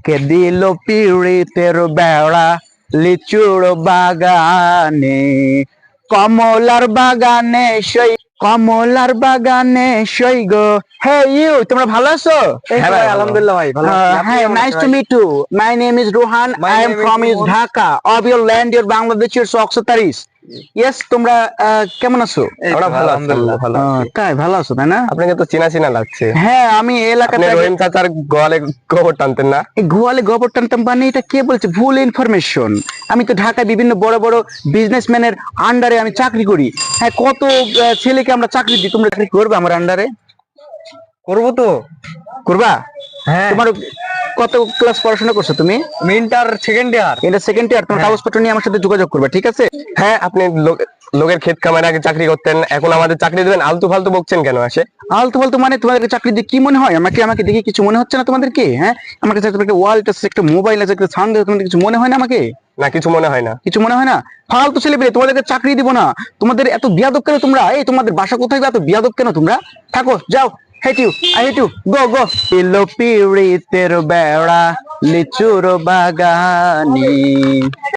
কে দিল পিড়িতের বেড়া লিচুর বাগানে, কমলার বাগানে সই, কমলার বাগানে সই গো। হে ইউ, তোমরা ভালো আছো? হ্যাঁ ভাই, আলহামদুলিল্লাহ ভাই, ভালো আছি। আপনি হ্যাঁ, কেমন নাইস আছেন টু ভাই? Meet you. My name is Rohan, My I am name is from is Mohan. Dhaka, of your land your Bangladesh your সকসতারিস। ইয়েস, তোমরা কেমন আছো? এই তো আমরা ভালো আছি, আলহামদুলিল্লাহ। ভালো আছি। তাই ভালো আছো তাই না? আপনাকে তো চেনা চেনা লাগছে। হ্যাঁ, আমি এই আপনি এলাকাতে রহিম চাচার গোয়ালে গোবর টানতেন না? এই গোয়ালে গোবর টানতাম মানে এটা কে বলছে? ভুল ইনফরমেশন। আমি তো ঢাকায় বিভিন্ন বড় বড় বিজনেসম্যানের আন্ডারে আমি চাকরি করি। হ্যাঁ, কত ছেলেকে আমরা চাকরি দিই। তোমরা চাকরি করবে আমার আন্ডারে? করবো তো। করবা? হ্যাঁ, তোমার কত ক্লাস পড়াশোনা করছো তুমি? আমি ইন্টার সেকেন্ড ইয়ার। এটা সেকেন্ড ইয়ার। তোমার হ্যাঁ। কাগজপত্র নিয়ে আমার সাথে যোগাযোগ করবে, ঠিক আছে? হ্যাঁ, আপনি লোকের ক্ষেত কামার আগে চাকরি করতেন, এখন আমাদের চাকরি দেবেন? আলতু ফালতু বকছেন কেন আসে? আলতু ফালতু মানে তোমাদেরকে চাকরি দিয়ে কি মনে হয়? আমাকে আমাকে দেখে কিছু মনে হচ্ছে না তোমাদেরকে? হ্যাঁ, আমার কাছে একটা ওয়ালেট আছে, একটা মোবাইল আছে, একটা সাউন্ড আছে, তোমাদের কিছু মনে হয় না আমাকে? না, কিছু মনে হয় না। কিছু মনে হয় না? ফালতু ছেলে পেলে, তোমাদেরকে চাকরি দিব না। তোমাদের এত বিয়াদব কেন তোমরা? এই তোমাদের বাসা কোথায় গো? এত বিয়াদব কেন তোমরা? থাকো, যাও। Hate you, I hate you, go go. এলো পিড়িতের বেড়া লিচুর বাগানে।